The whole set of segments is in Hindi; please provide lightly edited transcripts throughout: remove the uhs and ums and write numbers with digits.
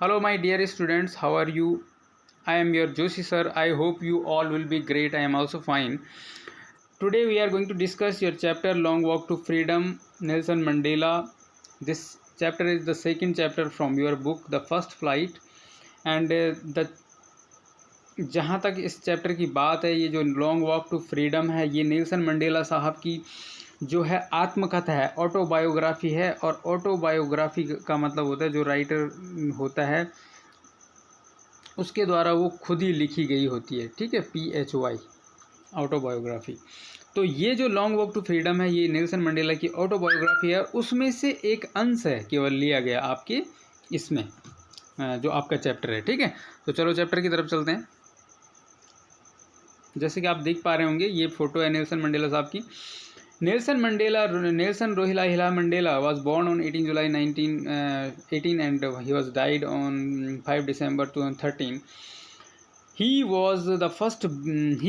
Hello, my dear students. How are you? I am your Joshi sir. I hope you all will be great. I am also fine. Today we are going to discuss your chapter Long Walk to Freedom, Nelson Mandela. This chapter is the second chapter from your book, The First Flight. And the जहाँ तक इस चैप्टर की बात है, ये जो लॉन्ग वॉक टू फ्रीडम है, ये नेल्सन मंडेला साहब की जो है आत्मकथा है, ऑटोबायोग्राफी है। और ऑटोबायोग्राफी का मतलब होता है जो राइटर होता है उसके द्वारा वो खुद ही लिखी गई होती है, ठीक है, PHY ऑटोबायोग्राफी। तो ये जो लॉन्ग वॉक टू फ्रीडम है ये नेल्सन मंडेला की ऑटोबायोग्राफी है, उसमें से एक अंश है केवल लिया गया आपके इसमें जो आपका चैप्टर है, ठीक है। तो चलो चैप्टर की तरफ चलते हैं। जैसे कि आप देख पा रहे होंगे ये फोटो है नेल्सन मंडेला साहब की। Nelson Rohila Mandela was born on 18 July 1918 and he was died on 5 December 2013. He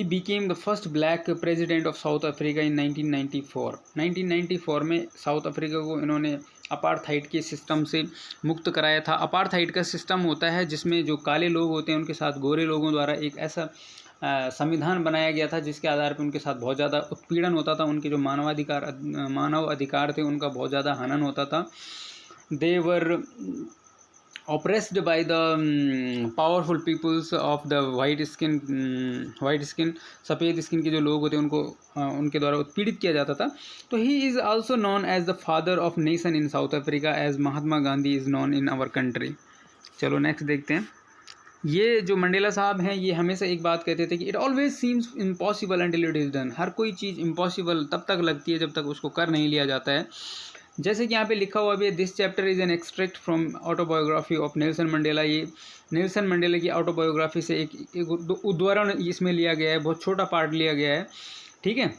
became the first black president of South Africa in 1994. 1994 में साउथ अफ्रीका को इन्होंने अपार्थाइड के सिस्टम से मुक्त कराया था। अपार्थाइड का सिस्टम होता है जिसमें जो काले लोग होते हैं उनके साथ गोरे लोगों द्वारा एक ऐसा संविधान बनाया गया था जिसके आधार पर उनके साथ बहुत ज़्यादा उत्पीड़न होता था। उनके जो मानव अधिकार थे उनका बहुत ज़्यादा हनन होता था। दे वर oppressed by the powerful peoples of the white skin सफ़ेद स्किन के जो लोग होते हैं उनको उनके द्वारा उत्पीड़ित किया जाता था। तो he is also known as the father of nation in South Africa as Mahatma Gandhi is known in our country. चलो नेक्स्ट देखते हैं। ये जो मंडेला साहब हैं ये हमेशा एक बात कहते थे कि it always seems impossible until it is done. हर कोई चीज़ इम्पॉसिबल तब तक लगती है जब तक उसको कर नहीं लिया जाता है। जैसे कि यहाँ पे लिखा हुआ भी है, this chapter is an extract from autobiography of Nelson Mandela. ये नेल्सन मंडेला की ऑटोबायोग्राफी से एक उद्धरण इसमें लिया गया है, बहुत छोटा पार्ट लिया गया है, ठीक है।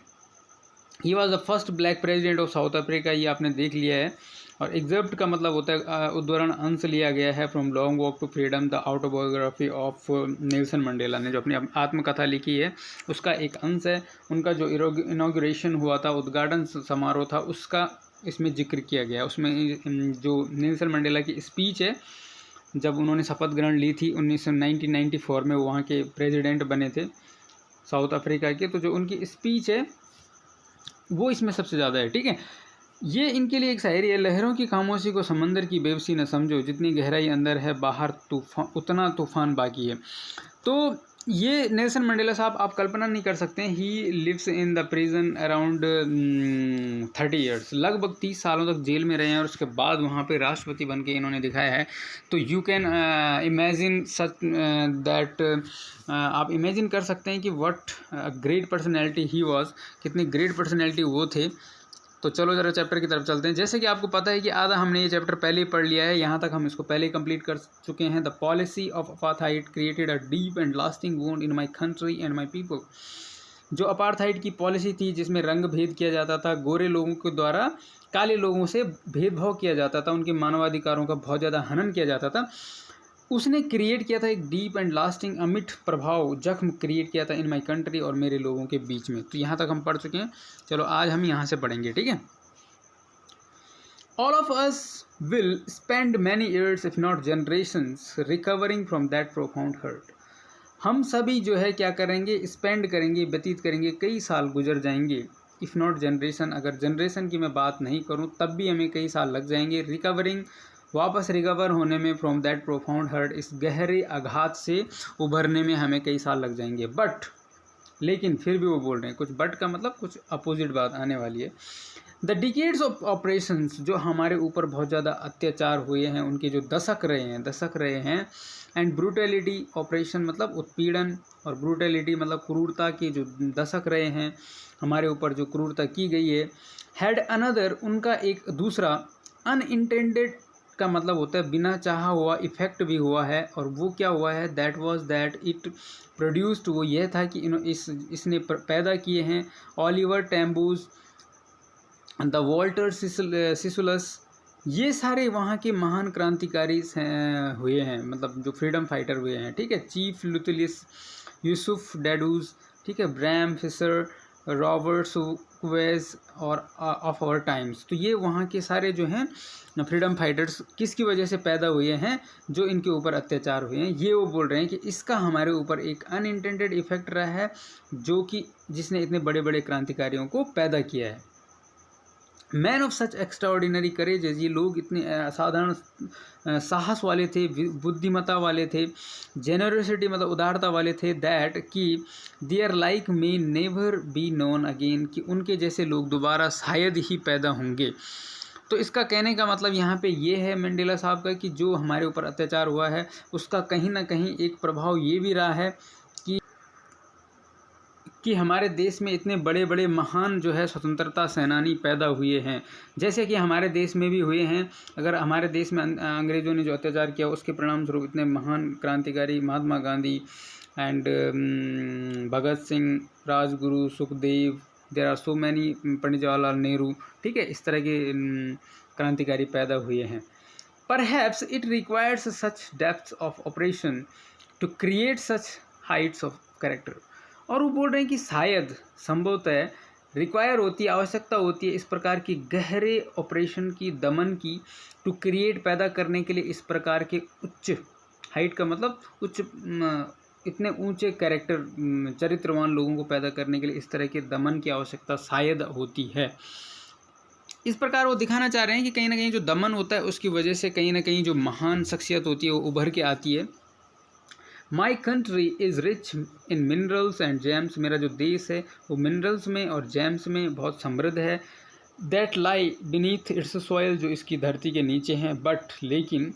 He was the first black president of south Africa, ये आपने देख लिया है। और एग्जर्प्ट का मतलब होता है उद्धरण, अंश लिया गया है from long walk to freedom the autobiography of Nelson Mandela ने जो अपनी आत्मकथा लिखी है उसका एक अंश है। उनका जो इनॉग्रेशन हुआ था, उद्घाटन समारोह था, उसका इसमें जिक्र किया गया है। उसमें जो नेल्सन मंडेला की स्पीच है जब उन्होंने शपथ ग्रहण ली थी 1994 में, वहाँ के प्रेसिडेंट बने थे साउथ अफ्रीका के, तो जो उनकी स्पीच है वो इसमें सबसे ज़्यादा है, ठीक है। ये इनके लिए एक शायरी है, लहरों की खामोशी को समंदर की बेबसी न समझो, जितनी गहराई अंदर है बाहर तूफान उतना तूफान बाकी है। तो ये नेल्सन मंडेला साहब आप कल्पना नहीं कर सकते हैं, he lives in the prison around 30 years, लगभग 30 सालों तक जेल में रहे हैं और उसके बाद वहाँ पे राष्ट्रपति बन के इन्होंने दिखाया है। तो you can imagine such that, आप इमेजिन कर सकते हैं कि what great personality he was, कितनी ग्रेट पर्सनैलिटी वो थे। तो चलो ज़रा चैप्टर की तरफ चलते हैं। जैसे कि आपको पता है कि आधा हमने ये चैप्टर पहले ही पढ़ लिया है, यहाँ तक हम इसको पहले ही कंप्लीट कर चुके हैं। The policy of apartheid created a deep and lasting wound in my country and my people. जो अपार्थाइड की पॉलिसी थी जिसमें रंग भेद किया जाता था, गोरे लोगों के द्वारा काले लोगों से भेदभाव किया जाता था, उनके मानवाधिकारों का बहुत ज़्यादा हनन किया जाता था, उसने क्रिएट किया था एक डीप एंड लास्टिंग अमिट प्रभाव, जख्म क्रिएट किया था इन माई कंट्री और मेरे लोगों के बीच में। तो यहाँ तक हम पढ़ चुके हैं। चलो आज हम यहाँ से पढ़ेंगे, ठीक है। All of us will spend many years if not generations recovering from that profound hurt. हम सभी जो है क्या करेंगे, स्पेंड करेंगे, व्यतीत करेंगे, कई साल गुजर जाएंगे। इफ़ नॉट जनरेशन, अगर जनरेशन की मैं बात नहीं करूँ तब भी हमें कई साल लग जाएंगे। रिकवरिंग, वापस रिकवर होने में, फ्रॉम दैट प्रोफाउंड हर्ट, इस गहरे आघात से उभरने में हमें कई साल लग जाएंगे। बट, लेकिन फिर भी वो बोल रहे हैं, कुछ बट का मतलब कुछ अपोजिट बात आने वाली है। द डिकेड्स ऑफ ऑपरेशंस, जो हमारे ऊपर बहुत ज़्यादा अत्याचार हुए हैं, उनके जो दशक रहे हैं एंड ब्रूटलिटी, ऑपरेशन मतलब उत्पीड़न और ब्रूटलिटी मतलब क्रूरता के जो दशक रहे हैं, हमारे ऊपर जो क्रूरता की गई है। हैड अनदर, उनका एक दूसरा, अनइंटेंडेड का मतलब होता है बिना चाहा हुआ इफेक्ट भी हुआ है। और वो क्या हुआ है, that was that it produced, वो यह था कि इसने पैदा किए हैं ओलिवर टैम्बूज, द वॉल्टर सिसुलस, ये सारे वहाँ के महान क्रांतिकारी हुए हैं, मतलब जो फ्रीडम फाइटर हुए हैं, ठीक है। चीफ लुतलिस, यूसुफ डैडूज, ठीक है, ब्रैम फिशर, रॉबर्ट्स वेज और ऑफ आवर टाइम्स। तो ये वहाँ के सारे जो हैं फ्रीडम फाइटर्स किसकी वजह से पैदा हुए हैं, जो इनके ऊपर अत्याचार हुए हैं, ये वो बोल रहे हैं कि इसका हमारे ऊपर एक अनइंटेंडेड इफेक्ट रहा है, जो कि जिसने इतने बड़े बड़े क्रांतिकारियों को पैदा किया है। मैन ऑफ सच एक्स्ट्राऑर्डिनरी करेज, ये लोग इतने असाधारण साहस वाले थे, बुद्धिमत्ता वाले थे, जेनरसिटी मतलब उदारता वाले थे, दैट कि their like may never be known again, कि उनके जैसे लोग दोबारा शायद ही पैदा होंगे। तो इसका कहने का मतलब यहाँ पे ये है मंडेला साहब का कि जो हमारे ऊपर अत्याचार हुआ है उसका कहीं ना कहीं एक प्रभाव ये भी रहा है कि हमारे देश में इतने बड़े बड़े महान जो है स्वतंत्रता सेनानी पैदा हुए हैं, जैसे कि हमारे देश में भी हुए हैं। अगर हमारे देश में अंग्रेज़ों ने जो अत्याचार किया उसके परिणाम स्वरूप इतने महान क्रांतिकारी Mahatma Gandhi and Bhagat Singh, Rajguru, Sukhdev, there are so many, Pandit Jawaharlal Nehru, ठीक है, इस तरह के क्रांतिकारी पैदा हुए हैं। Perhaps it requires such depth of operation to create such heights of character. और वो बोल रहे हैं कि शायद संभवतः रिक्वायर होती है, आवश्यकता होती है इस प्रकार की गहरे ऑपरेशन की, दमन की, टू क्रिएट पैदा करने के लिए इस प्रकार के उच्च, हाइट का मतलब उच्च, इतने ऊंचे कैरेक्टर, चरित्रवान लोगों को पैदा करने के लिए इस तरह के दमन की आवश्यकता शायद होती है। इस प्रकार वो दिखाना चाह रहे हैं कि कहीं ना कहीं जो दमन होता है उसकी वजह से कहीं ना कहीं जो महान शख्सियत होती है वो उभर के आती है। My country is rich in minerals and James, मेरा जो देश है वो मिनरल्स में और जेम्स में बहुत समृद्ध है। That lie beneath it's soil, जो इसकी धरती के नीचे हैं। बट लेकिन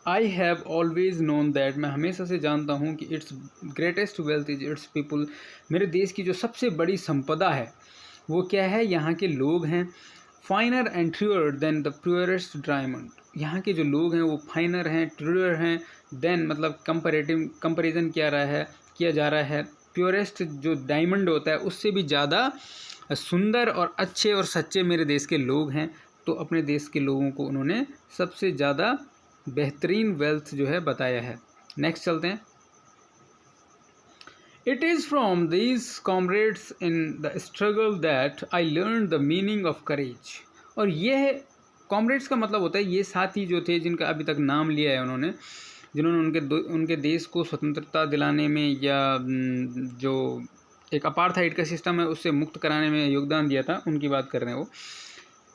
I have always known that, मैं हमेशा से जानता हूँ कि it's greatest wealth is it's people, मेरे देश की जो सबसे बड़ी संपदा है वो क्या है, यहाँ के लोग हैं। Finer and truer than the purest diamond, यहाँ के जो लोग हैं वो फाइनर हैं, ट्रूअर हैं, देन मतलब कंपैरिजन किया जा रहा है प्योरेस्ट जो डायमंड होता है उससे भी ज़्यादा सुंदर और अच्छे और सच्चे मेरे देश के लोग हैं। तो अपने देश के लोगों को उन्होंने सबसे ज़्यादा बेहतरीन वेल्थ जो है बताया है। नेक्स्ट चलते हैं। It is from these comrades in the struggle that I learn the meaning of courage. और यह कॉमरेड्स का मतलब होता है ये साथी जो थे जिनका अभी तक नाम लिया है उन्होंने, जिन्होंने उनके देश को स्वतंत्रता दिलाने में या जो एक अपार्थाइड का सिस्टम है उससे मुक्त कराने में योगदान दिया था, उनकी बात कर रहे हैं वो।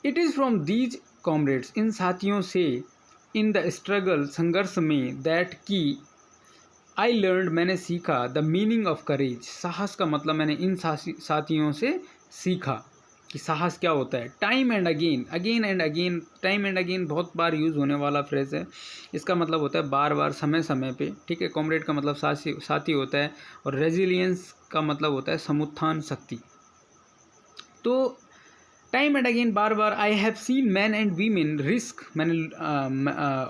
It is from these comrades, इन साथियों से, इन द स्ट्रगल, संघर्ष में, दैट की आई लर्न, मैंने सीखा, द मीनिंग ऑफ करेज, साहस का मतलब मैंने इन साथियों से सीखा कि साहस क्या होता है। Time and again, again and again, time and again बहुत बार यूज़ होने वाला फ्रेज है। इसका मतलब होता है बार बार, समय समय पे, ठीक है। कॉमरेड का मतलब साथी होता है और रेजिलियंस का मतलब होता है समुत्थान शक्ति। तो time and again, bar bar. I have seen man and women risk, मैंने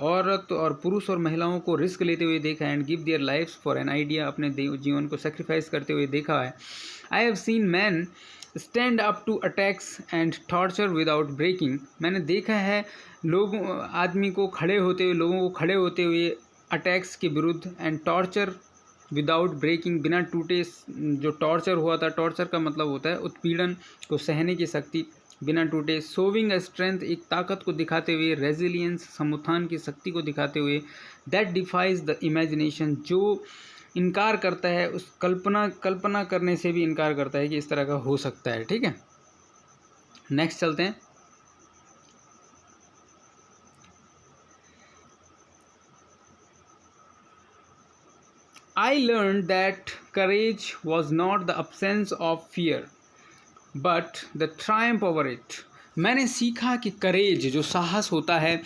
औरत और पुरुष और महिलाओं को रिस्क लेते हुए देखा है। And give their lifes for an idea, अपने जीवन को सेक्रीफाइस करते हुए देखा है। I have seen man stand up to attacks and torture without breaking, मैंने देखा है आदमी को खड़े होते हुए, लोगों को खड़े होते हुए अटैक्स के विरुद्ध, एंड टॉर्चर विदाउट ब्रेकिंग, बिना टूटे। जो टॉर्चर हुआ था, टॉर्चर का मतलब होता है उत्पीड़न को सहने की शक्ति, बिना टूटे। सोविंग स्ट्रेंथ, एक ताकत को दिखाते हुए। रेजिलियंस, समुत्थान की शक्ति को दिखाते हुए। दैट डिफाइज द इमेजिनेशन, जो इनकार करता है, उस कल्पना करने से भी इनकार करता है कि इस तरह का हो सकता है, ठीक है। नेक्स्ट चलते हैं। I learned that courage was not the absence of fear, but the triumph over it. मैंने सीखा कि करेज, जो साहस होता है,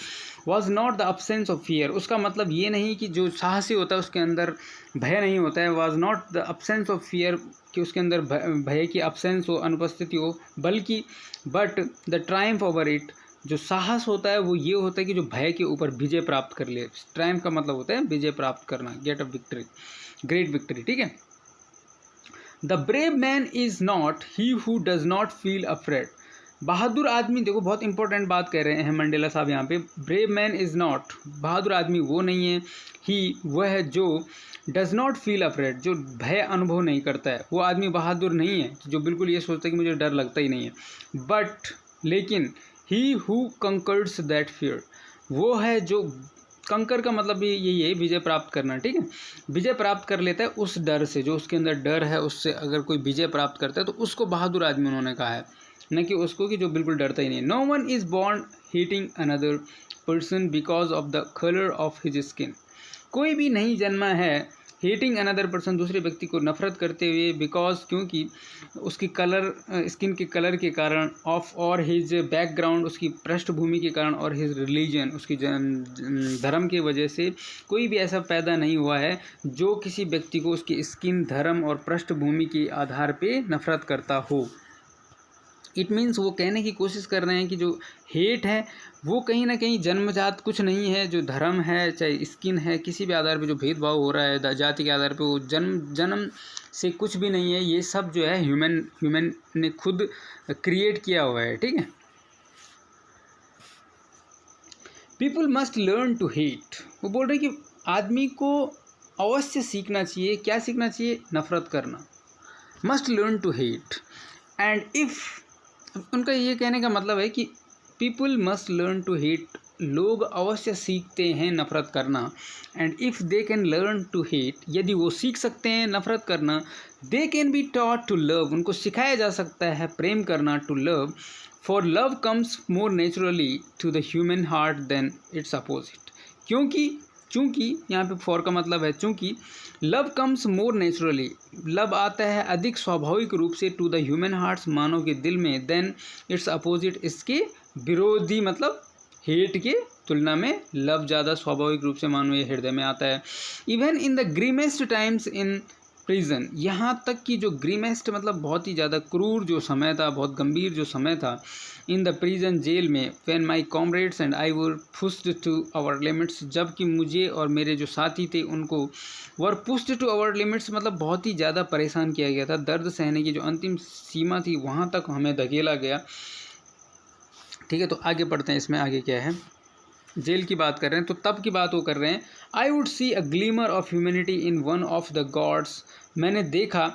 was not the absence of fear, उसका मतलब ये नहीं कि जो साहसी होता है उसके अंदर भय नहीं होता है। was not the absence of fear, कि उसके अंदर भय की absence हो, अनुपस्थिति हो, बल्कि but the triumph over it, जो साहस होता है वो ये होता है कि जो भय के ऊपर विजय प्राप्त कर ले। ट्रायम्फ का मतलब होता है विजय प्राप्त करना, get a victory, great victory, ठीक है। The brave man is not he who does not feel afraid, बहादुर आदमी, देखो बहुत इंपॉर्टेंट बात कह रहे हैं मंडेला साहब यहाँ पे, ब्रेव मैन इज़ नॉट, बहादुर आदमी वो नहीं है, ही वह है जो डज नॉट फील अफ्रेड, जो भय अनुभव नहीं करता है, वो आदमी बहादुर नहीं है जो बिल्कुल ये सोचता है कि मुझे डर लगता ही नहीं है। बट लेकिन he who conquers that fear, वो है जो, कंकर का मतलब भी यही है विजय प्राप्त करना, ठीक है, विजय प्राप्त कर लेता है उस डर से, जो उसके अंदर डर है उससे अगर कोई विजय प्राप्त करता है तो उसको बहादुर आदमी उन्होंने कहा है, न कि उसको कि जो बिल्कुल डरता ही नहीं। No one is born hating another person because of the colour of his skin, कोई भी नहीं जन्मा है हेटिंग अनदर पर्सन, दूसरे व्यक्ति को नफरत करते हुए, बिकॉज क्योंकि उसकी कलर, स्किन के कलर के कारण, ऑफ और हिज बैकग्राउंड, उसकी पृष्ठभूमि के कारण, और हिज रिलीजन, उसकी धर्म की वजह से कोई भी ऐसा पैदा नहीं हुआ है जो किसी व्यक्ति को उसकी स्किन, धर्म और पृष्ठभूमि के आधार पे नफरत करता हो। इट मीन्स वो कहने की कोशिश कर रहे हैं कि जो हेट है वो कहीं ना कहीं जन्मजात कुछ नहीं है, जो धर्म है, चाहे स्किन है, किसी भी आधार पे जो भेदभाव हो रहा है जाति के आधार पे, वो जन्म से कुछ भी नहीं है, ये सब जो है ह्यूमन ने खुद क्रिएट किया हुआ है, ठीक है। People must learn to hate, वो बोल रहे हैं कि आदमी को अवश्य सीखना चाहिए, क्या सीखना चाहिए, नफरत करना, must learn to hate. And if, उनका ये कहने का मतलब है कि people must learn to hate, लोग अवश्य सीखते हैं नफरत करना। And if they can learn to hate, यदि वो सीख सकते हैं नफरत करना, they can be taught to love, उनको सिखाया जा सकता है प्रेम करना, to love, for love comes more naturally to the human heart than its opposite, क्योंकि चूँकि यहाँ पे फॉर का मतलब है चूँकि, love comes more naturally, love आता है अधिक स्वाभाविक रूप से, टू द ह्यूमन हार्ट्स, मानव के दिल में, देन इट्स अपोजिट, इसके विरोधी मतलब हेट के तुलना में लव ज़्यादा स्वाभाविक रूप से मानवीय हृदय में आता है। Even in the grimmest times in prison, यहाँ तक कि जो ग्रीमेस्ट मतलब बहुत ही ज़्यादा क्रूर जो समय था, बहुत गंभीर जो समय था, इन द प्रिजन, जेल में, when my comrades and I were pushed to our limits, जबकि मुझे और मेरे जो साथी थे उनको were pushed to our limits मतलब बहुत ही ज़्यादा परेशान किया गया था, दर्द सहने की जो अंतिम सीमा थी वहाँ तक हमें धकेला गया, ठीक है। तो आगे पढ़ते हैं, इसमें आगे क्या है, जेल की बात कर रहे हैं, तो तब की बात वो कर रहे हैं, I would see a glimmer of humanity in one of the gods, मैंने देखा,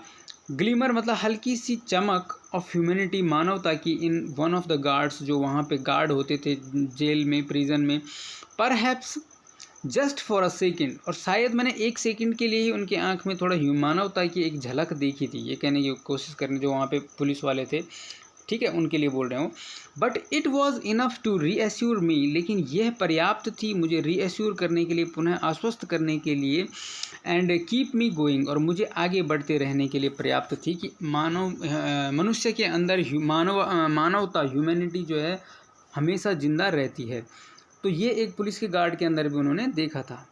ग्लीमर मतलब हल्की सी चमक, ऑफ ह्यूमैनिटी मानवता की, इन वन ऑफ द गार्ड्स, जो वहाँ पे गार्ड होते थे जेल में, प्रिजन में, perhaps just for a second, और शायद मैंने एक सेकंड के लिए ही उनकी आंख में थोड़ा मानवता की एक झलक देखी थी, ये कहने की कोशिश करने जो वहाँ पे पुलिस वाले थे, ठीक है, उनके लिए बोल रहे हूँ। But it was enough to reassure me, लेकिन यह पर्याप्त थी मुझे रीएश्योर करने के लिए, पुनः आश्वस्त करने के लिए, एंड कीप मी गोइंग, और मुझे आगे बढ़ते रहने के लिए पर्याप्त थी कि मनुष्य के अंदर मानवता, ह्यूमैनिटी जो है हमेशा जिंदा रहती है। तो ये एक पुलिस के गार्ड के अंदर भी उन्होंने देखा था,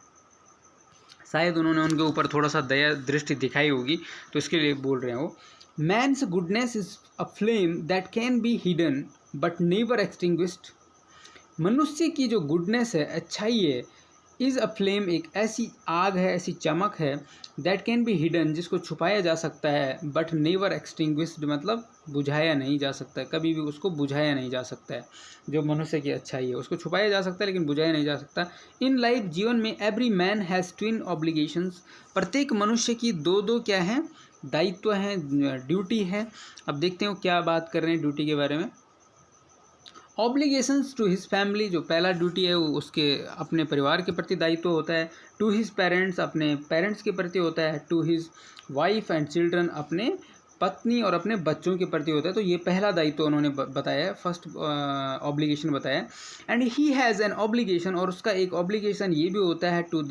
शायद उन्होंने उनके ऊपर थोड़ा सा दया दृष्टि दिखाई होगी, तो इसके लिए बोल रहे हो। Man's goodness is a flame that can be hidden but never extinguished, मनुष्य की जो गुडनेस है, अच्छाई है, इज़ अ फ्लेम, एक ऐसी आग है, ऐसी चमक है, दैट कैन बी हिडन, जिसको छुपाया जा सकता है, बट नेवर एक्सटिंग्विश्ड मतलब बुझाया नहीं जा सकता है, कभी भी उसको बुझाया नहीं जा सकता है। जो मनुष्य की अच्छाई है उसको छुपाया जा सकता है लेकिन बुझाया नहीं जा सकता। इन लाइफ, जीवन में, every man has twin obligations, प्रत्येक मनुष्य की दो दो क्या हैं, दायित्व हैं, ड्यूटी है। अब देखते हो क्या बात कर रहे हैं ड्यूटी के बारे में। ऑब्लिगेशंस टू हिज फैमिली, जो पहला ड्यूटी है वो उसके अपने परिवार के प्रति दायित्व होता है। टू हिज पेरेंट्स, अपने पेरेंट्स के प्रति होता है। To his wife and children, अपने पत्नी और अपने बच्चों के प्रति होता है। तो ये पहला दायित्व उन्होंने बताया है, फर्स्ट ऑब्लिगेशन बताया। And he has an obligation, और उसका एक ऑब्लिगेशन ये भी होता है टू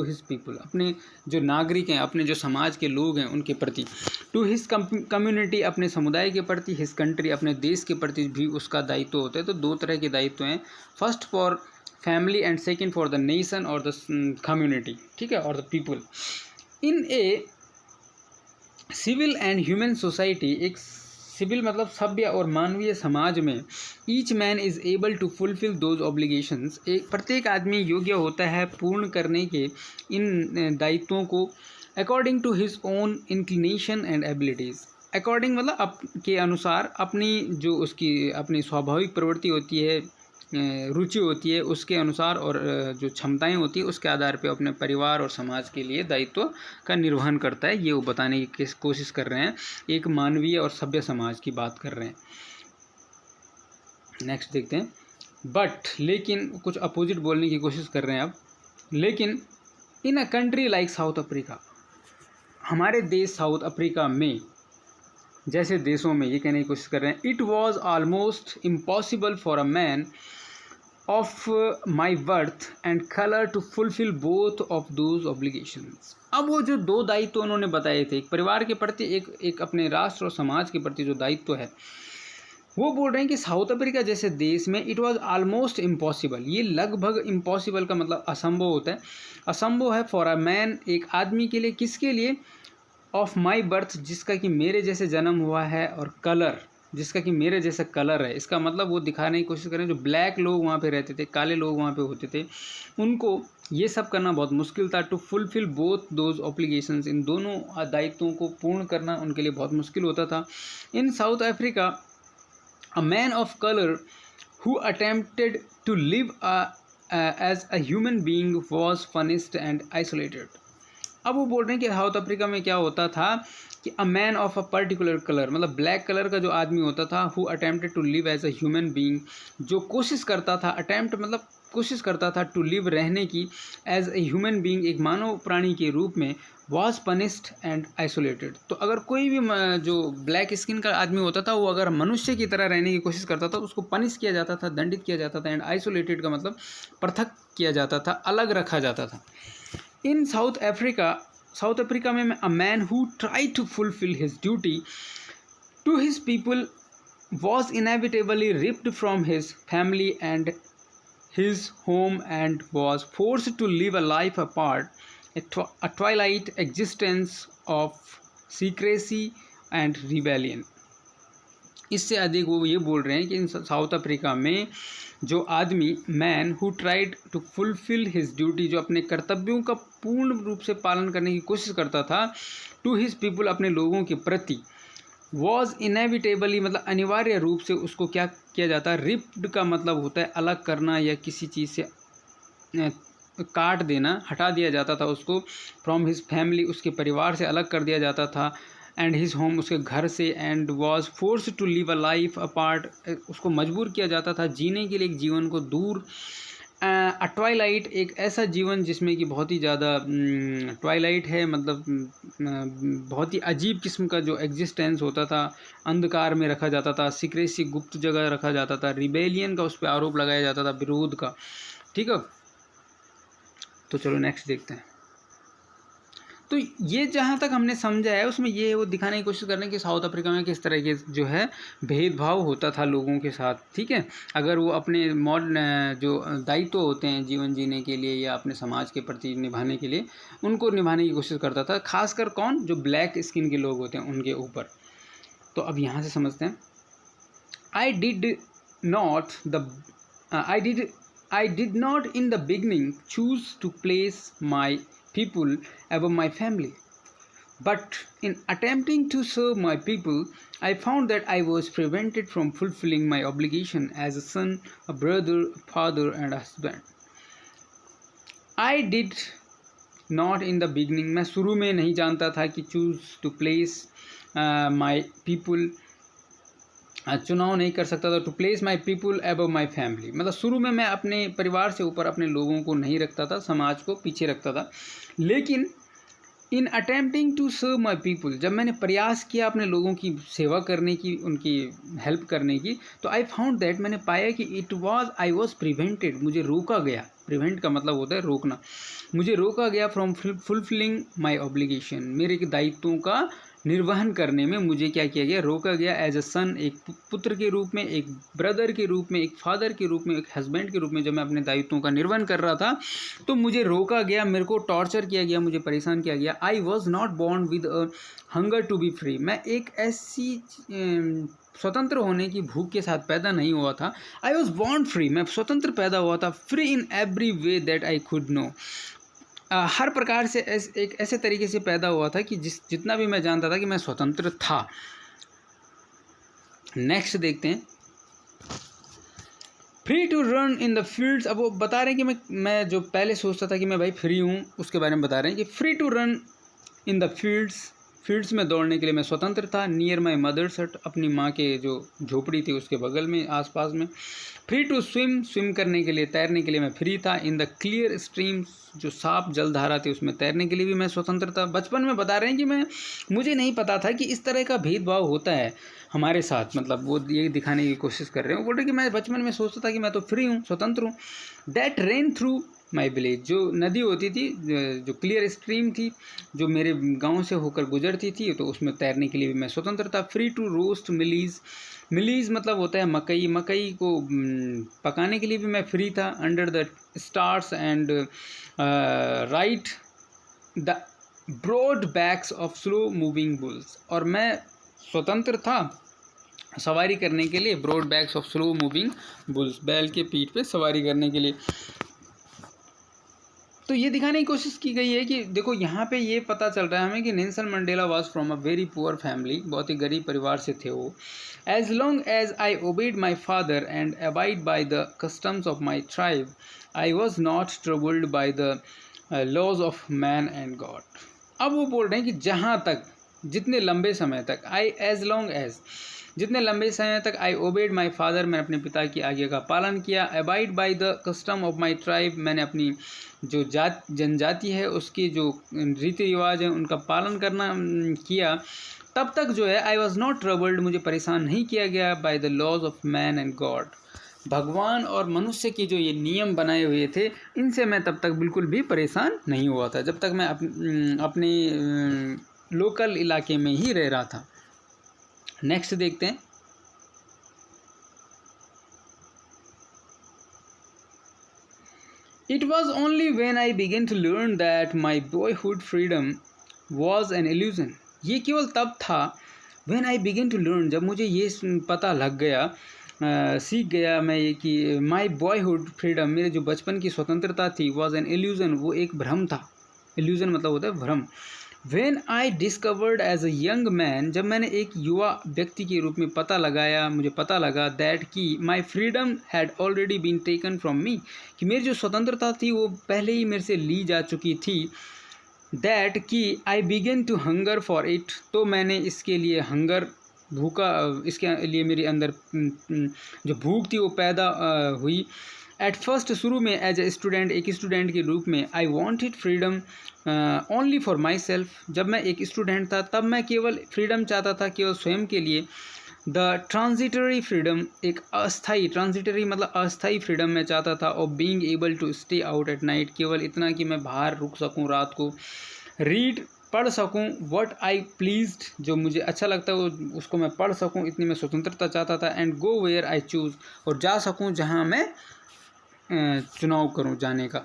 हिज पीपल, अपने जो नागरिक हैं, अपने जो समाज के लोग हैं उनके प्रति। टू हिज कम्युनिटी, अपने समुदाय के प्रति। हिज कंट्री, अपने देश के प्रति भी उसका दायित्व होता है। तो दो तरह के दायित्व हैं, first for family and second for the nation और द कम्युनिटी, ठीक है, और the people. In a civil and human society, एक सिविल मतलब सभ्य और मानवीय समाज में, each man is able to fulfil those obligations, एक प्रत्येक आदमी योग्य होता है पूर्ण करने के इन दायित्वों को, according to his own inclination and abilities, according मतलब के अनुसार अपनी जो उसकी अपनी स्वाभाविक प्रवृत्ति होती है, रुचि होती है, उसके अनुसार और जो क्षमताएं होती है उसके आधार पे अपने परिवार और समाज के लिए दायित्व का निर्वहन करता है। ये वो बताने की कोशिश कर रहे हैं, एक मानवीय और सभ्य समाज की बात कर रहे हैं। नेक्स्ट देखते हैं। बट लेकिन कुछ अपोजिट बोलने की कोशिश कर रहे हैं अब। लेकिन in a country like South Africa, हमारे देश साउथ अफ्रीका में जैसे देशों में, ये कहने की कोशिश कर रहे हैं, it was almost impossible for a man of my birth and colour to fulfil both of those obligations. अब वो जो दो दायित्व उन्होंने बताए थे, एक परिवार के प्रति, एक अपने राष्ट्र और समाज के प्रति जो दायित्व है, वो बोल रहे हैं कि साउथ अफ्रीका जैसे देश में इट वाज ऑलमोस्ट इम्पॉसिबल, ये लगभग इम्पॉसिबल का मतलब असंभव होता है, असंभव है फॉर अ मैन, एक आदमी के लिए, किसके लिए, ऑफ माई बर्थ, जिसका कि मेरे जैसे जन्म हुआ है, और कलर, जिसका कि मेरे जैसा कलर है। इसका मतलब वो दिखाने की कोशिश करें जो ब्लैक लोग वहाँ पे रहते थे, काले लोग वहाँ पे होते थे, उनको ये सब करना बहुत मुश्किल था। To fulfil both those obligations, इन दोनों दायित्वों को पूर्ण करना उनके लिए बहुत मुश्किल होता था। In South Africa a man of color who attempted to live as a human being was punished and isolated। अब वो बोल रहे हैं कि साउथ अफ्रीका में क्या होता था कि a man of a particular colour, मतलब ब्लैक कलर का जो आदमी होता था, who attempted to live as a human being, जो कोशिश करता था, अटेम्प्ट मतलब कोशिश करता था, टू लिव रहने की, एज ए ह्यूमन बीइंग एक मानव प्राणी के रूप में, वॉज पनिश्ड एंड आइसोलेटेड। तो अगर कोई भी जो ब्लैक स्किन का आदमी होता था, वो अगर मनुष्य की तरह रहने की कोशिश करता था, उसको पनिश किया जाता था, दंडित किया जाता था। एंड आइसोलेटेड का मतलब पृथक किया जाता था, अलग रखा जाता था। इन साउथ अफ्रीका में a man who try to fulfil his duty to his people was inevitably ripped from his family and his home and was forced to live a life apart, a twilight existence of secrecy and rebellion। इससे अधिक वो ये बोल रहे हैं कि इन साउथ अफ्रीका में जो आदमी, man who tried to fulfil his duty, जो अपने कर्तव्यों का पूर्ण रूप से पालन करने की कोशिश करता था, टू हिज पीपल, अपने लोगों के प्रति, वॉज इनएविटेबली मतलब अनिवार्य रूप से उसको क्या किया जाता है, रिप्ड का मतलब होता है अलग करना या किसी चीज़ से काट देना, हटा दिया जाता था उसको, फ्रॉम हिज फैमिली, उसके परिवार से अलग कर दिया जाता था, एंड हिज होम, उसके घर से, and was force to live a life apart, उसको मजबूर किया जाता था जीने के लिए एक जीवन को दूर, अ ट्वाइलाइट, एक ऐसा जीवन जिसमें कि बहुत ही ज़्यादा ट्वाइलाइट है, मतलब बहुत ही अजीब किस्म का जो एग्जिस्टेंस होता था, अंधकार में रखा जाता था, सीक्रेसी, गुप्त जगह रखा जाता था, रिबेलियन का उस पर आरोप लगाया जाता था, विरोध का। ठीक है, तो चलो नेक्स्ट देखते हैं। तो ये जहाँ तक हमने समझा है उसमें ये वो दिखाने की कोशिश कर रहे हैं कि साउथ अफ्रीका में किस तरह के जो है भेदभाव होता था लोगों के साथ। ठीक है, अगर वो अपने मॉडर्न जो दायित्व होते हैं जीवन जीने के लिए या अपने समाज के प्रति निभाने के लिए, उनको निभाने की कोशिश करता था, खासकर कौन, जो ब्लैक स्किन के लोग होते हैं उनके ऊपर। तो अब यहाँ से समझते हैं। I did not in the beginning choose to place my people above my family, but in attempting to serve my people, I found that I was prevented from fulfilling my obligation as a son, a brother, a father, and a husband। I did not in the beginning, मैं शुरू में नहीं जानता था कि choose to place my people, चुनाव नहीं कर सकता था, to place my people above my family, मतलब शुरू में मैं अपने परिवार से ऊपर अपने लोगों को नहीं रखता था, समाज को पीछे रखता था। लेकिन in attempting to serve my people, जब मैंने प्रयास किया अपने लोगों की सेवा करने की, उनकी हेल्प करने की, तो आई फाउंड दैट, मैंने पाया कि आई वॉज प्रिवेंटेड, मुझे रोका गया। प्रिवेंट का मतलब होता है रोकना। मुझे रोका गया फ्रॉम फुलफिलिंग माई ऑब्लिगेशन, मेरे दायित्वों का निर्वहन करने में मुझे क्या किया गया, रोका गया। एज अ सन, एक पुत्र के रूप में, एक ब्रदर के रूप में, एक फादर के रूप में, एक हस्बैंड के रूप में, जब मैं अपने दायित्वों का निर्वहन कर रहा था तो मुझे रोका गया, मेरे को टॉर्चर किया गया, मुझे परेशान किया गया। I was not born with a hunger to be free, मैं एक ऐसी स्वतंत्र होने की भूख के साथ पैदा नहीं हुआ था। आई वॉज बॉर्न फ्री, मैं स्वतंत्र पैदा हुआ था। Free in every way that I could know, हर प्रकार से एक ऐसे तरीके से पैदा हुआ था कि जितना भी मैं जानता था कि मैं स्वतंत्र था। नेक्स्ट देखते हैं, free to run in the fields. अब वो बता रहे हैं कि मैं जो पहले सोचता था कि मैं भाई फ्री हूँ, उसके बारे में बता रहे हैं कि free to run in the fields में दौड़ने के लिए मैं स्वतंत्र था। नियर माई मदर्स हट, अपनी माँ के जो झोपड़ी थी उसके बगल में, आसपास में। फ्री टू स्विम करने के लिए, तैरने के लिए मैं फ्री था। इन द क्लियर स्ट्रीम्स, जो साफ जलधारा थी उसमें तैरने के लिए भी मैं स्वतंत्र था। बचपन में बता रहे हैं कि मुझे नहीं पता था कि इस तरह का भेदभाव होता है हमारे साथ, मतलब वो ये दिखाने की कोशिश कर रहे हैं। बोल रहे कि मैं बचपन में सोचता था कि मैं तो फ्री हूँ, स्वतंत्र हूँ। That rain through my village, जो नदी होती थी, जो क्लियर स्ट्रीम थी जो मेरे गांव से होकर गुजरती थी, तो उसमें तैरने के लिए भी मैं स्वतंत्र था। फ्री टू रोस्ट मिलीज मतलब होता है मकई को पकाने के लिए भी मैं फ्री था। Under the stars and ride the broad backs of slow moving bulls, और मैं स्वतंत्र था सवारी करने के लिए, broad backs of slow moving bulls, बैल के पीठ पे सवारी करने के लिए। तो ये दिखाने की कोशिश की गई है कि देखो यहाँ पे ये पता चल रहा है हमें कि Nelson Mandela was from a very poor family, बहुत ही गरीब परिवार से थे वो। As long as I obeyed my father and abide by the customs of my tribe, I was not troubled by the laws of man and God. अब वो बोल रहे हैं कि जहाँ तक, जितने लंबे समय तक, जितने लंबे समय तक आई ओबेड माई फादर, मैंने अपने पिता की आज्ञा का पालन किया। Abide by the custom of my tribe, मैंने अपनी जो जनजाति है उसके जो रीति रिवाज है उनका पालन करना किया, तब तक जो है आई वॉज नॉट ट्रबल्ड, मुझे परेशान नहीं किया गया। By the laws of man and God, भगवान और मनुष्य के जो ये नियम बनाए हुए थे इनसे मैं तब तक बिल्कुल भी परेशान नहीं हुआ था, जब तक मैं अपने लोकल इलाके में ही रह रहा था। नेक्स्ट देखते हैं, It was only when I began to learn that my boyhood freedom was an illusion. ये केवल तब था when I began to learn, जब मुझे ये पता लग गया, सीख गया मैं ये कि my boyhood freedom, मेरे जो बचपन की स्वतंत्रता थी, was an illusion, वो एक भ्रम था। illusion मतलब होता है भ्रम। When I discovered as a young man, जब मैंने एक युवा व्यक्ति के रूप में पता लगाया, मुझे पता लगा that कि my freedom had already been taken from me, कि मेरी जो स्वतंत्रता थी वो पहले ही मेरे से ली जा चुकी थी। that कि I began to hunger for it, तो मैंने इसके लिए भूखा, इसके लिए मेरे अंदर जो भूख थी वो पैदा हुई। एट फर्स्ट, शुरू में एज ए स्टूडेंट, एक स्टूडेंट के रूप में, I wanted freedom only for my self, जब मैं एक स्टूडेंट था तब मैं केवल फ्रीडम चाहता था, केवल स्वयं के लिए। द ट्रांजिटरी फ्रीडम, एक अस्थाई, ट्रांजिटरी मतलब अस्थाई फ्रीडम मैं चाहता था। और being able to stay out at night, केवल इतना कि मैं बाहर रुक सकूं रात को। रीड, पढ़ सकूं, व्हाट आई प्लीज्ड, जो मुझे अच्छा लगता है वो उसको मैं पढ़ सकूं, इतनी मैं स्वतंत्रता चाहता था। And go where I choose, और जा सकूं जहां मैं चुनाव करूं जाने का।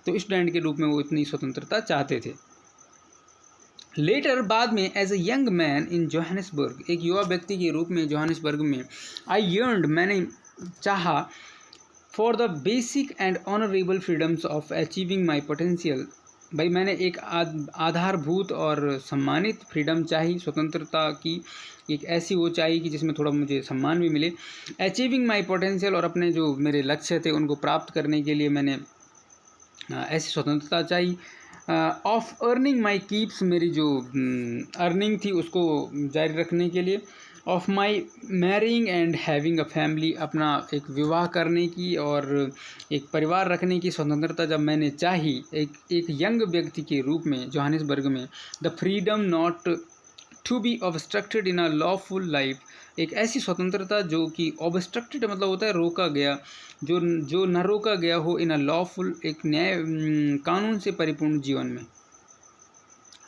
तो स्टूडेंट के रूप में वो इतनी स्वतंत्रता चाहते थे। लेटर, बाद में, as a young man in Johannesburg, एक युवा व्यक्ति के रूप में जोहानिसबर्ग में, आई यर्नड, मैंने चाहा, for the basic and honourable freedoms of achieving my potential, भाई मैंने एक आधारभूत और सम्मानित फ्रीडम चाहिए, स्वतंत्रता की एक ऐसी वो चाहिए कि जिसमें थोड़ा मुझे सम्मान भी मिले। अचीविंग माई पोटेंशियल, और अपने जो मेरे लक्ष्य थे उनको प्राप्त करने के लिए मैंने ऐसी स्वतंत्रता चाहिए। ऑफ अर्निंग माई कीप्स, मेरी जो अर्निंग थी उसको जारी रखने के लिए। Of my marrying and having a family, अपना एक विवाह करने की और एक परिवार रखने की स्वतंत्रता जब मैंने चाही एक यंग व्यक्ति के रूप में जोहानिसबर्ग में। The freedom not to be obstructed in a lawful life, एक ऐसी स्वतंत्रता जो कि ऑब्स्ट्रक्टेड मतलब होता है रोका गया, जो न रोका गया हो, इन अ लॉफुल, एक न्याय कानून से परिपूर्ण जीवन में।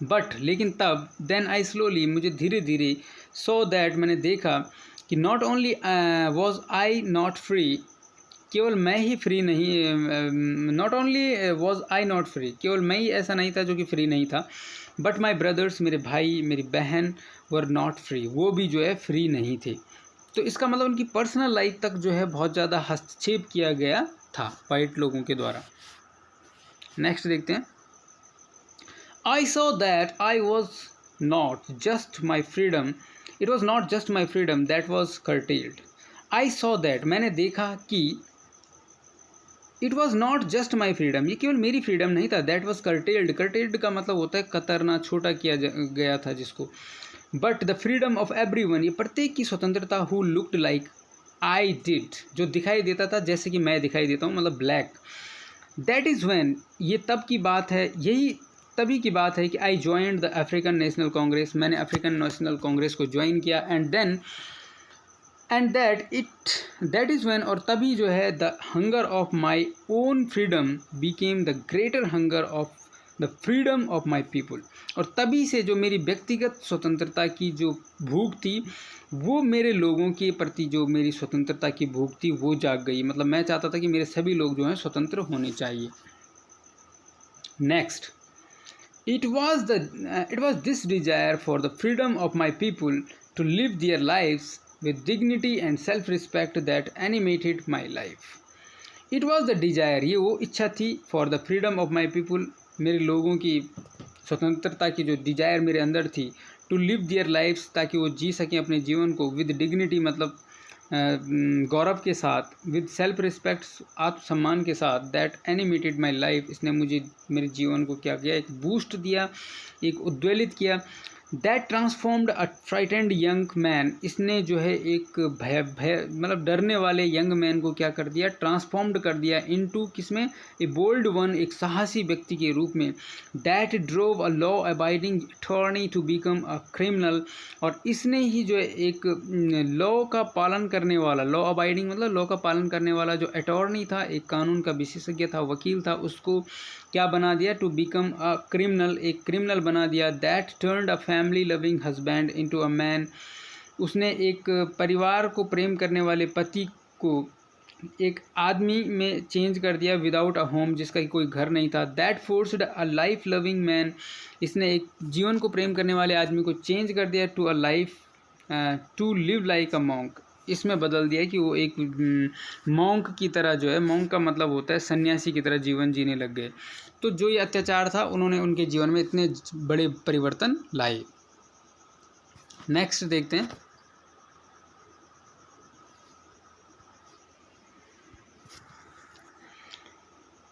बट, लेकिन तब, देन आई स्लोली, मुझे धीरे धीरे, सो दैट, मैंने देखा कि not only was I not free, केवल मैं ही फ्री नहीं, not only was I not free, केवल मैं ही ऐसा नहीं था जो कि फ्री नहीं था, बट माई ब्रदर्स, मेरे भाई मेरी बहन, वर नॉट फ्री, वो भी जो है फ्री नहीं थे। तो इसका मतलब उनकी पर्सनल लाइफ तक जो है बहुत ज़्यादा हस्तक्षेप किया गया था वाइट लोगों के द्वारा। नेक्स्ट देखते हैं, I saw that I was not just my freedom it was not just my freedom that was curtailed. I saw that, मैंने देखा कि it was not just my freedom, ये केवल मेरी फ्रीडम नहीं था, दैट वॉज curtailed. curtailed का मतलब होता है कतरना, छोटा किया गया था जिसको, but the freedom of every one, ये प्रत्येक की स्वतंत्रता, who looked like I did, जो दिखाई देता था जैसे कि मैं दिखाई देता हूँ, मतलब ब्लैक. दैट इज़ व्हेन, ये तब की बात है, यही तभी की बात है कि आई joined the African national Congress, मैंने अफ्रीकन नेशनल कांग्रेस को ज्वाइन किया. एंड दैट इज़ व्हेन, और तभी जो है, the hunger of my own freedom became the greater hunger of the freedom of my people. और तभी से जो मेरी व्यक्तिगत स्वतंत्रता की जो भूख थी, वो मेरे लोगों के प्रति जो मेरी स्वतंत्रता की भूख थी वो जाग गई. मतलब मैं चाहता था कि मेरे सभी लोग जो हैं स्वतंत्र होने चाहिए. Next, it was this desire for the freedom of my people to live their lives with dignity and self-respect that animated my life. It was the desire, ये वो इच्छा थी, for the freedom of my people, मेरे लोगों की स्वतंत्रता की जो डिजायर मेरे अंदर थी, to live their lives, ताकि वो जी सकें अपने जीवन को with dignity, मतलब गौरव के साथ, विद सेल्फ रिस्पेक्ट, आत्मसम्मान के साथ, दैट एनिमेटेड माई लाइफ, इसने मुझे मेरे जीवन को क्या किया, एक बूस्ट दिया, एक उद्वेलित किया. That transformed a frightened young man, इसने जो है एक भय मतलब डरने वाले यंग मैन को क्या कर दिया, ट्रांसफॉर्म्ड कर दिया इनटू किसमें, ए बोल्ड वन, एक साहसी व्यक्ति के रूप में. That drove a law abiding attorney to become a criminal, और इसने ही जो है एक लॉ का पालन करने वाला, लॉ अबाइडिंग मतलब लॉ का पालन करने वाला जो अटॉर्नी था, एक कानून का विशेषज्ञ था, वकील था, उसको क्या बना दिया, टू बिकम अ क्रिमिनल, एक क्रिमिनल बना दिया. That turned a family loving husband into a man, उसने एक परिवार को प्रेम करने वाले पति को एक आदमी में चेंज कर दिया, विदाउट अ होम, जिसका कोई घर नहीं था. That forced a life loving man, इसने एक जीवन को प्रेम करने वाले आदमी को चेंज कर दिया to a life to live like a monk, इसमें बदल दिया कि वो एक मॉन्क की तरह जो है, मॉन्क का मतलब होता है सन्यासी की तरह जीवन जीने लग गए. तो जो ये अत्याचार था, उन्होंने उनके जीवन में इतने बड़े परिवर्तन लाए. नेक्स्ट देखते हैं.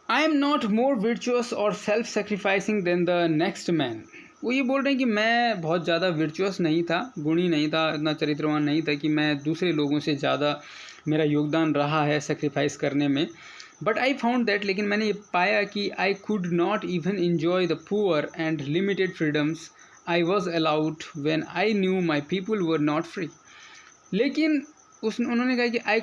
I am not more virtuous or self sacrificing than the next man. वो ये बोल रहे हैं कि मैं बहुत ज़्यादा वर्चुअस नहीं था, गुणी नहीं था, इतना चरित्रवान नहीं था कि मैं दूसरे लोगों से ज़्यादा मेरा योगदान रहा है सेक्रीफाइस करने में. बट आई फाउंड दैट, लेकिन मैंने ये पाया कि I could not even enjoy the poor and limited freedoms I was allowed when I knew my people were not free. लेकिन उन्होंने कहा कि I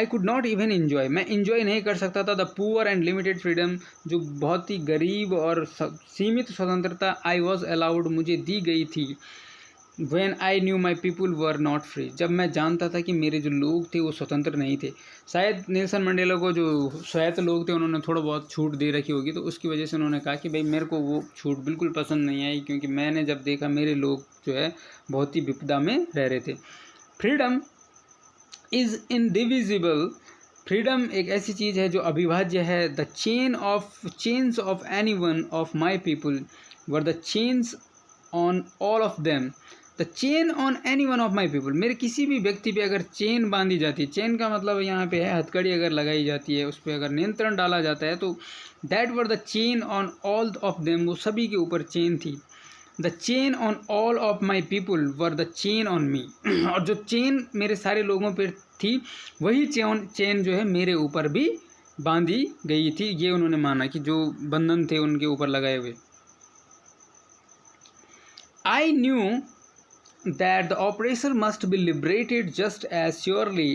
could not even enjoy, मैं इन्जॉय नहीं कर सकता था the poor and limited freedom, जो बहुत ही गरीब और सीमित स्वतंत्रता आई वॉज अलाउड, मुझे दी गई थी, when I knew my people were not free, जब मैं जानता था कि मेरे जो लोग थे वो स्वतंत्र नहीं थे. शायद नेल्सन मंडेला को जो स्वायत्त लोग थे उन्होंने थोड़ा बहुत छूट दे रखी होगी, तो उसकी वजह से उन्होंने कहा कि भाई मेरे को वो छूट बिल्कुल पसंद नहीं आई, क्योंकि मैंने जब देखा मेरे लोग जो है बहुत ही विपदा में रह रहे थे. फ्रीडम इज़ इनडिविजिबल, फ्रीडम एक ऐसी चीज़ है जो अविभाज्य है. The chains of any one of my people were the chains on all of them. The chain on any one of my people, मेरे किसी भी व्यक्ति पे अगर चेन बांधी जाती है, चेन का मतलब यहाँ पे है हथकड़ी अगर लगाई जाती है, उस पर अगर नियंत्रण डाला जाता है, तो that were the chain on all of them, वो सभी के ऊपर चेन थी. The chain on all of my people were the chain on me, और जो चेन मेरे सारे लोगों पर थी, वही चेन जो है मेरे ऊपर भी बांधी गई थी. ये उन्होंने माना कि जो बंधन थे उनके ऊपर लगाए हुए. I knew that the oppressor must be liberated just as surely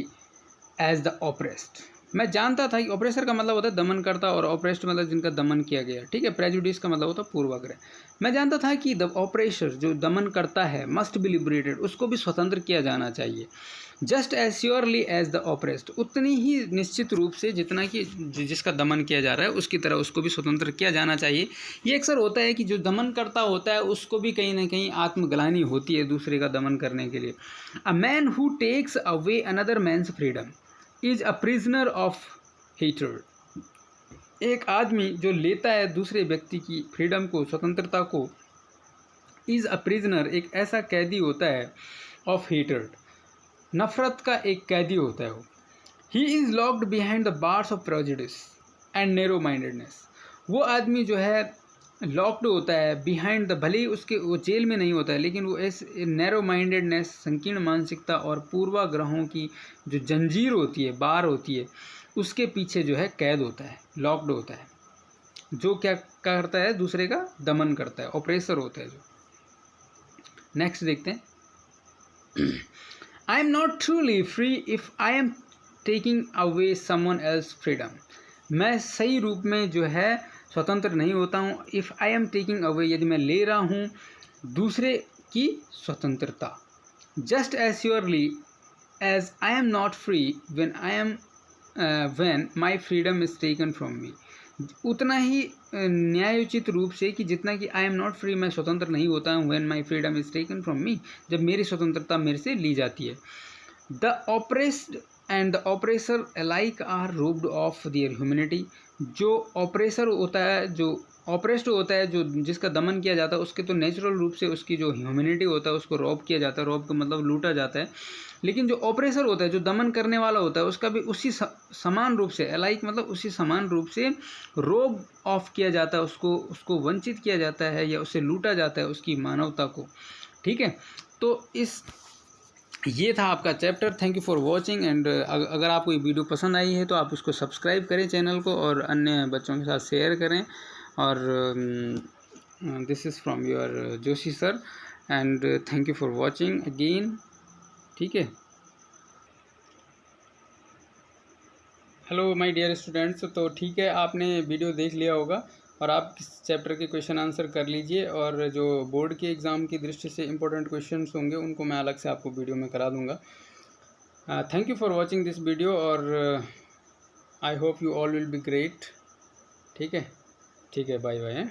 as the oppressed. मैं जानता था कि ऑपरेसर का मतलब होता है दमनकर्ता, और ऑपरेस्ड मतलब जिनका दमन किया गया, ठीक है. प्रेजुडिस का मतलब होता है पूर्वाग्रह. मैं जानता था कि द ऑपरेसर, जो दमन करता है, मस्ट बी लिबरेटेड, उसको भी स्वतंत्र किया जाना चाहिए. Just as surely as the oppressed, उतनी ही निश्चित रूप से जितना कि जिसका दमन किया जा रहा है उसकी तरह उसको भी स्वतंत्र किया जाना चाहिए. ये अक्सर होता है कि जो दमन करता होता है उसको भी कहीं ना कहीं आत्मग्लानि होती है दूसरे का दमन करने के लिए. A man who takes away another man's freedom is a prisoner of hatred. एक आदमी जो लेता है दूसरे व्यक्ति की फ्रीडम को, स्वतंत्रता को, इज़ अ प्रिजनर एक ऐसा कैदी होता है ऑफ हेटर्ड, नफ़रत का एक कैदी होता है वो। He is locked behind the bars of prejudice and narrow mindedness, वो आदमी जो है लॉक्ड होता है बिहाइंड द, भले ही उसके वो जेल में नहीं होता है लेकिन वो इस नैरो माइंडेडनेस संकीर्ण मानसिकता और पूर्वाग्रहों की जो जंजीर होती है, बार होती है, उसके पीछे जो है कैद होता है, लॉक्ड होता है, जो क्या करता है, दूसरे का दमन करता है, ऑपरेसर होता है जो। नेक्स्ट देखते हैं। I am not truly free if I am taking away someone else freedom, मैं सही रूप में जो है स्वतंत्र नहीं होता हूँ। If I am taking away, यदि मैं ले रहा हूँ दूसरे की स्वतंत्रता। Just as surely as I am not free when my freedom is taken from me, उतना ही न्यायोचित रूप से कि जितना कि आई एम नॉट फ्री, मैं स्वतंत्र नहीं होता हूँ, when my freedom is taken from me, जब मेरी स्वतंत्रता मेरे से ली जाती है। The oppressed and the oppressor alike are robbed of their humanity, जो ऑपरेसर होता है, जो ऑपरेस्ड होता है, जो जिसका दमन किया जाता है, उसके तो नेचुरल रूप से उसकी जो ह्यूमैनिटी होता है उसको रॉब किया जाता है, रॉब का मतलब लूटा जाता है। लेकिन जो ऑपरेसर होता है, जो दमन करने वाला होता है, उसका भी उसी समान रूप से, अलाइक मतलब उसी समान रूप से रोब ऑफ किया जाता है, उसको वंचित किया जाता है या उससे लूटा जाता है, उसकी मानवता को। ठीक है, तो ये था आपका chapter. Thank you for watching and अगर आपको ये वीडियो पसंद आई है तो आप उसको सब्सक्राइब करें चैनल को और अन्य बच्चों के साथ शेयर करें। और this is from your Joshi sir and thank you for watching again. ठीक है, हेलो माय डियर स्टूडेंट्स, तो ठीक है, आपने वीडियो देख लिया होगा और आप किस चैप्टर के क्वेश्चन आंसर कर लीजिए, और जो बोर्ड के एग्ज़ाम की दृष्टि से इंपॉर्टेंट क्वेश्चंस होंगे उनको मैं अलग से आपको वीडियो में करा दूंगा। Thank you for watching this video और I hope you all will be great. ठीक है, बाय बाय।